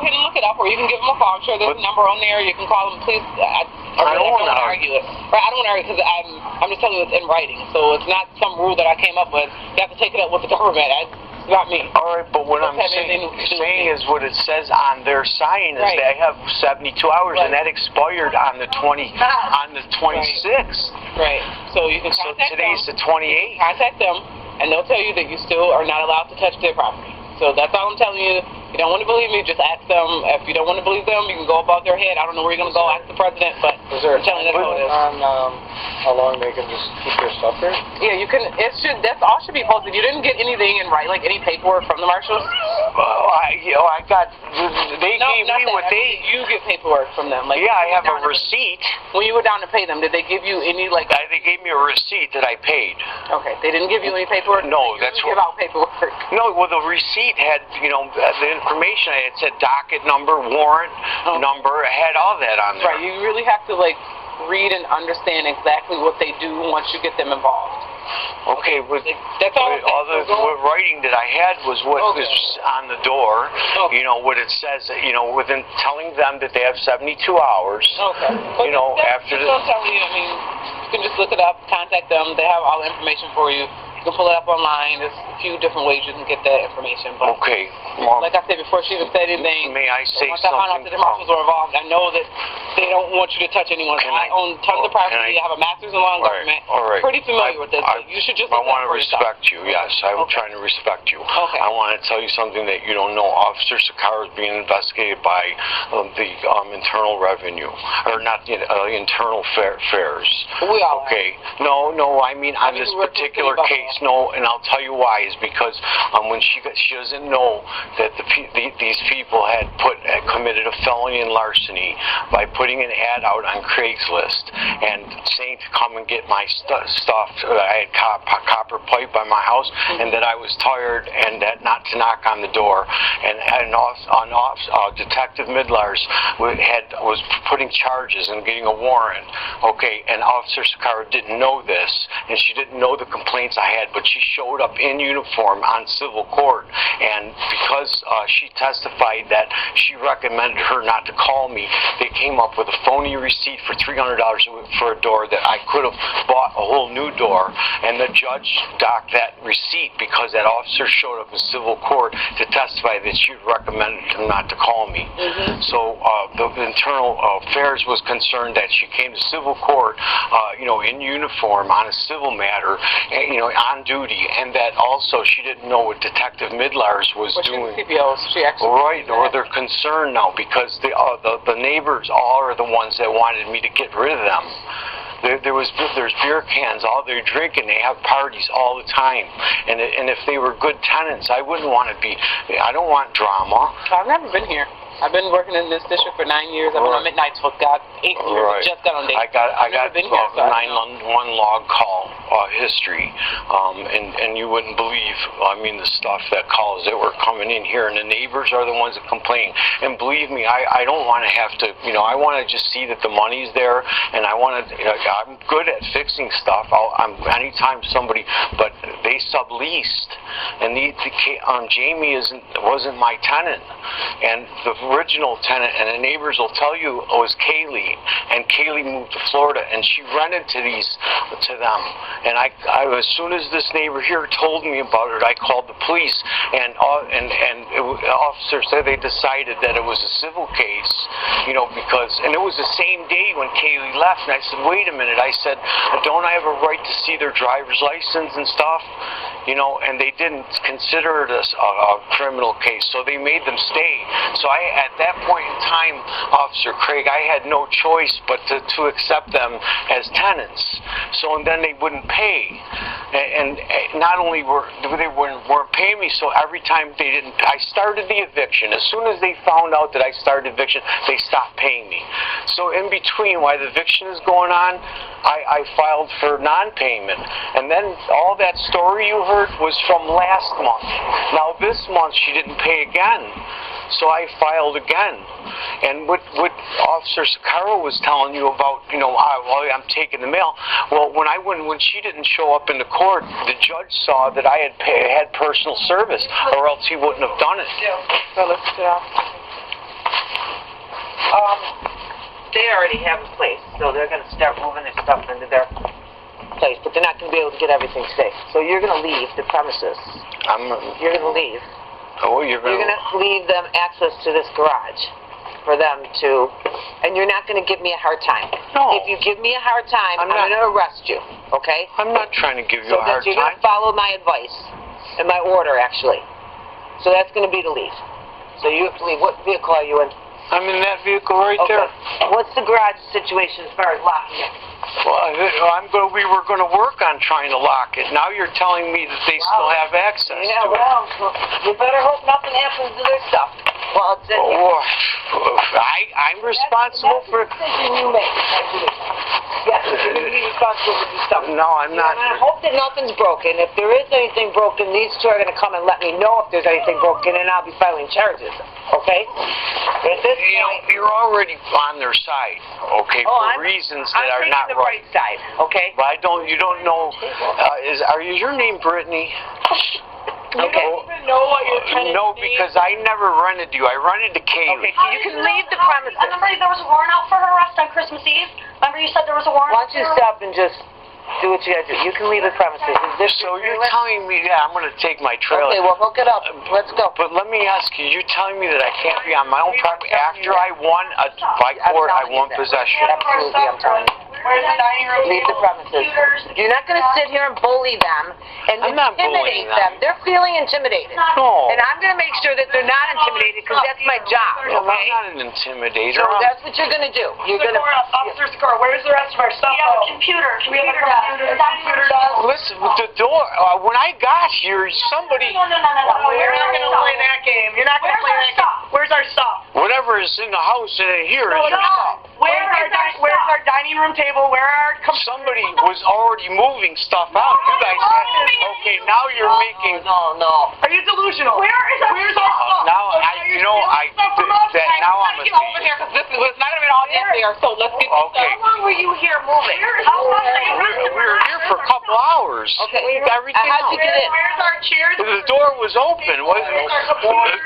ahead and look it up, or you can give them a call. I'm sure there's a number on there. You can call them. Please, I don't want to argue it. Right? I don't want to argue because I'm just telling you it's in writing. So it's not some rule that I came up with. You have to take it up with the government. Not me. All right, but what I'm saying is what it says on their sign is they have 72 hours, and that expired on the 26th. Right. So you can contact today's the 28th. Contact them, and they'll tell you that you still are not allowed to touch their property. So that's all I'm telling you. If you don't want to believe me, just ask them. If you don't want to believe them, you can go above their head. I don't know where you're going to go. Ask the president, but is there I'm telling you that's how it is. On how long they can just keep their stuff there? Yeah, you can. That's all should be posted. You didn't get anything in writing, like any paperwork from the marshals? Well, I got. They gave me what they. You get paperwork from them. Like, yeah, I have a receipt. When you went down to pay them, did they give you any like? They gave me a receipt that I paid. Okay, they didn't give you any paperwork. No, that's what. Give out paperwork. No, well, the receipt had the information. It said docket number, warrant number. It had all that on there. Right. You really have to like read and understand exactly what they do once you get them involved. Okay, that's all. All the writing that I had was what was on the door. You know what it says. You know, within telling them that they have 72 hours. Okay. You know, after the. I'm telling you, I mean, you can just look it up, contact them. They have all the information for you. You can pull it up online. There's a few different ways you can get that information. But okay. Well, like I said before, she even said anything. May I say once something? I found out that the marshals were involved, I know that they don't want you to touch anyone. I own tons of property. I have a master's in law and government. All right. Pretty familiar with this. You should just. I want to respect you. Yes, I'm trying to respect you. Okay. I want to tell you something that you don't know. Officer Sakara is being investigated by the Internal Revenue, or not the Internal Affairs. We all. Okay. No. I mean on this particular case, no, and I'll tell you why is because when she doesn't know that these people had committed a felony and larceny by putting an ad out on Craigslist and saying to come and get my stuff. I had copper pipe by my house, and that I was tired and that not to knock on the door. And Detective Midlars was putting charges and getting a warrant. Okay, and Officer Sakara didn't know this, and she didn't know the complaints I had, but she showed up in uniform on civil court, and because she testified that she recommended her not to call me, they came up with a phony receipt for $300 for a door that I could have bought a whole new door, and the judge docked that receipt because that officer showed up in civil court to testify that she recommended him not to call me. So the Internal Affairs was concerned that she came to civil court, in uniform on a civil matter, on duty, and that also she didn't know what Detective Midlars was doing. Right, or they're concerned now because the neighbors all are the ones that wanted me to get rid of them. There's beer cans, all they're drinking. They have parties all the time, and if they were good tenants, I wouldn't want to be. I don't want drama. I've never been here. I've been working in this district for 9 years. I've been on midnights for 8 years. Right. Just got on days. I got 911 log call history, and you wouldn't believe. The stuff that calls that were coming in here, and the neighbors are the ones that complain. And believe me, I don't want to have to. I want to just see that the money's there, and I want to. I'm good at fixing stuff. Anytime somebody, but they subleased, and Jamie wasn't my tenant, and the original tenant, and the neighbors will tell you it was Kaylee, and Kaylee moved to Florida, and she rented to them. And I as soon as this neighbor here told me about it, I called the police, and officers said they decided that it was a civil case, because it was the same day when Kaylee left, and I said, wait a minute, I said, don't I have a right to see their driver's license and stuff? And they didn't consider it a criminal case, so they made them stay. So at that point in time, Officer Craig, I had no choice but to accept them as tenants. And then they wouldn't pay, and not only they weren't paying me, so every time I started the eviction. As soon as they found out that I started eviction, they stopped paying me. So in between, while the eviction is going on, I filed for non-payment, and then all that story you heard was from last month. Now this month she didn't pay again, so I filed again. And what Officer Sakara was telling you about, I'm taking the mail. Well, when she didn't show up in the court, the judge saw that I had personal service, or else he wouldn't have done it. They already have a place, so they're going to start moving their stuff into their place, but they're not going to be able to get everything safe. So you're going to leave the premises. You're going to leave. Oh, you're going to leave them access to this garage for them to, and you're not going to give me a hard time. No. If you give me a hard time, I'm going to arrest you, okay? I'm not trying to give you So a hard you're going time. to follow my advice and my order, actually. So that's going to be to leave. So you have to leave. What vehicle are you in? I'm in that vehicle right Okay. there. What's the garage situation as far as locking it? Well, we were going to work on trying to lock it. Now you're telling me that they still have access Yeah, to it. well, you better hope nothing happens to their stuff. Well, it's in here. I'm responsible for... That's the decision you make. Yes, you're going to be responsible for your stuff. No, I'm not. I hope that nothing's broken. If there is anything broken, these two are going to come and let me know if there's anything broken, and I'll be filing charges. Okay? But at this point, You're already on their side, okay, for reasons that are not I'm taking the right side, okay? But you don't know, is your name Brittany? You don't even know what your tenant's No, name because I never rented you. I rented to Kaylee. Okay, so you can leave the premises. Remember there was a warrant out for her arrest on Christmas Eve? Remember you said there was a warrant Why out don't you for her? stop and just do what you got to do? You can leave the premises. Is this So your you're trailer? telling me, I'm going to take my trailer. Okay, well, hook it up. Let's go. But let me ask you, you're telling me that I can't be on my own property after I won by court, I won possession? Absolutely, I'm telling you. Where's the dining room? Leave the premises. You're not going to sit here and bully them and I'm not intimidate bullying them. them. They're feeling intimidated. No. And I'm going to make sure that they're not intimidated because that's my job, I'm okay? not an intimidator. So that's what you're going to do. You're going to... Officer Sikora, where's the rest of our stuff? We have a computer. Computer does. Listen, the door, when I got here, somebody, No. You're not going to play that game. You're not going to play that game. Where's our stuff? whatever is in the house and here is your stuff. Where's our dining room table? Where are our Somebody was already moving stuff out. You guys had, okay, now you're making, No. Are you delusional? Where's our stuff? now I'm a Get over here because this is it's not gonna be all day there. So let's get this Okay. How long were you here moving? We were here for a couple hours. Okay. Everything How'd you get in? Where's our chairs? The door was open.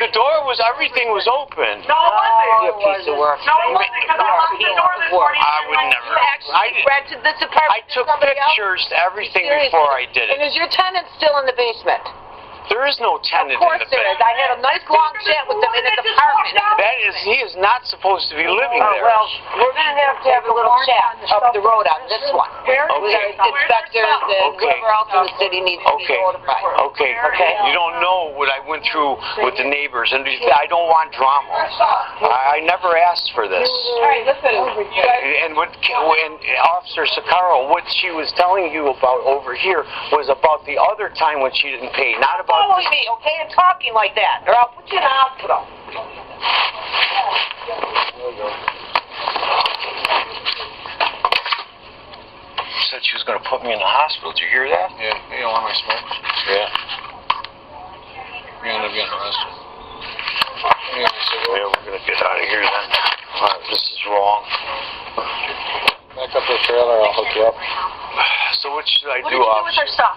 The door was, everything was open. No, it wasn't. You're a piece of work. No, it wasn't because I locked the door this morning. I would never. You actually rented this apartment I took to somebody else? pictures to everything Seriously. before I did And it. is your tenant still in the basement? There is no tenant Of course in the there is. bed. I had a nice long chat with them in his apartment. He is not supposed to be living Oh, there. well, we're going to have a little chat up the road on this one. Where? We got inspectors and Okay. whoever else in the city needs to be Okay. notified. Okay. Okay. You don't know what I went through with the neighbors, and I don't want drama. I never asked for this. All right, listen, you guys. And when Officer Sakaro, what she was telling you about over here was about the other time when she didn't pay, not about. Following me, okay, and talking like that, or I'll put you in the hospital. Said she was going to put me in the hospital. Did you hear that? Yeah, you don't want my smoke. Yeah. You end up getting arrested. Yeah, we're going to get out of here then. This is wrong. Back up the trailer, I'll hook you up. So what should I What do, did you do with our officer? stuff?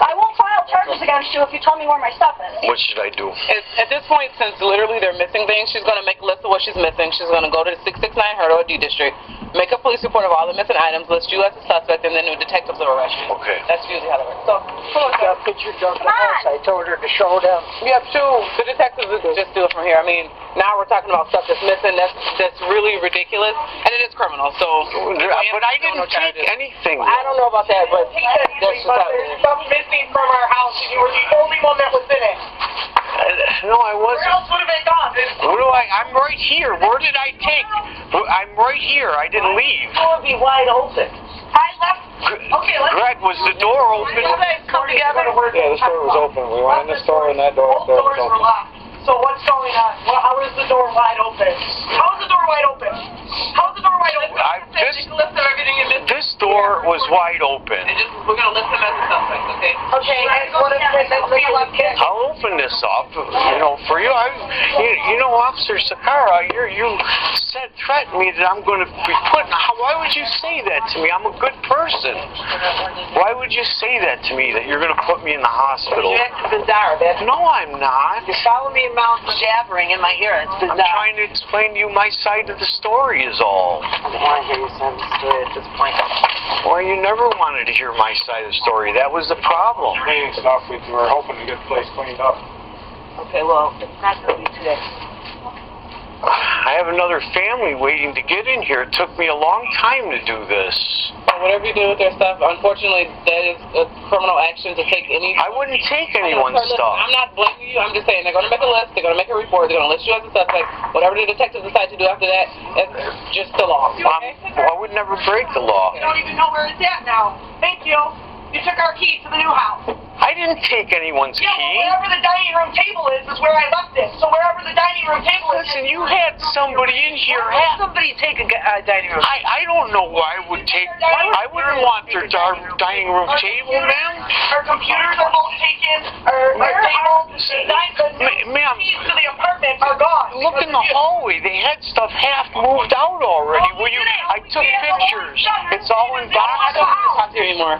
I won't file charges against you if you tell me where my stuff is. What should I do? At this point, since literally they're missing things, she's going to make a list of what she's missing. She's going to go to the 669 Hurdle D District, make a police report of all the missing items, list you as a suspect, and then the detectives will arrest you. Okay. That's usually how that works. So, come on, Got pictures of the house. I told her to show them. yeah, the detectives will just do it from here. I mean, now we're talking about stuff that's missing. That's really ridiculous, and it is criminal. So, But I didn't take anything. I don't know about that, but that's just how it is. Stuff missing from our house, and you were the only one that was in it. No, I Where wasn't. else would have it gone? I'm right here. Where did I take? I'm right here. I didn't leave. The door would be wide open. I left. Okay, let's. Greg, was the door open? You guys come together. Yeah, this door was open. We went in this door and that door Both was doors were open. locked. So what's going on? Well, how is the door wide open? How is the door wide open? How is the door wide open? Make a list of everything you missed. This door was wide open. We're going to list them as a suspect, okay? Okay, and what if they look at I'll open this up, for you. You know, Officer Sakara, you threatened me that I'm going to be put in. Why would you say that to me? I'm a good person. Why would you say that to me, that you're going to put me in the hospital? You're acting bizarre, man. No, I'm not. You follow me around jabbering in my ear. It's bizarre. I'm trying to explain to you my side of the story is all. I don't want to hear your side of the story at this point. Well, you never wanted to hear my side of the story. That was the problem. Cleaning stuff. We were hoping to get the place cleaned up. Okay, well, it's not going to be today. I have another family waiting to get in here. It took me a long time to do this. Whatever you do with their stuff, unfortunately, that is a criminal action to take any... I wouldn't take anyone's stuff. I'm not blaming you. I'm just saying they're going to make a list. They're going to make a report. They're going to list you as a suspect. Whatever the detectives decide to do after that, it's just the law. I would never break the law. You don't even know where it's at now. Thank you. You took our key to the new house. I didn't take anyone's Yeah, key. well, wherever the dining room table is where I left it. So wherever the dining room table is... Listen, you had somebody in here. Why would somebody take a dining room? I don't know why I would take... I wouldn't want their dining room table, ma'am. Our computers are both taken. Our table, Ma'am, keys to the apartment are gone. look in the hallway. They had stuff half moved out already. I took pictures. It's all in I don't want to boxes. talk to you anymore.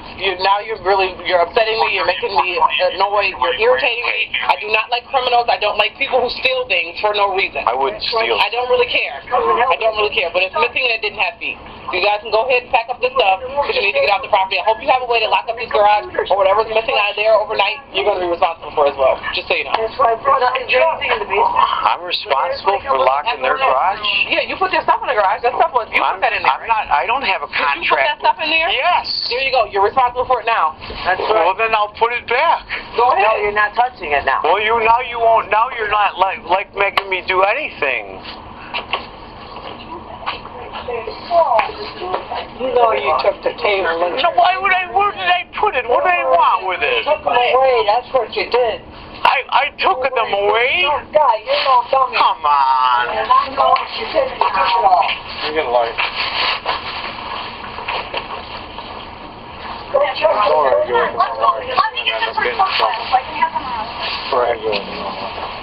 You're upsetting me. You're making me annoyed. You're irritating me. I do not like criminals. I don't like people who steal things for no reason. I wouldn't steal. I don't really care. I don't really care. But it's missing and it didn't have feet. So you guys can go ahead and pack up this stuff because you need to get off the property. I hope you have a way to lock up this garage or whatever's missing out of there overnight. You're going to be responsible for as well. Just so you know. That's why I brought up. Is there anything in the basement? I'm responsible for locking their garage. Yeah, you put your stuff in the garage. That stuff was you put that in there. I'm not. I don't have a Did you put that contract. stuff in there? Yes. There you go. You're responsible for it now. That's right. Well, then I'll put it back. Go No, ahead. you're not touching it now. Well, you won't. Now you're not like making me do anything. You know you took the table and No, where did I put it? What did I want with it? took them away. That's what you did. I took them away. No, guy, you're no dummy. Come on. And I know what you did. You took it all. You get a light. Don't check Don't argue with them. Let me get this report. We're arguing with them.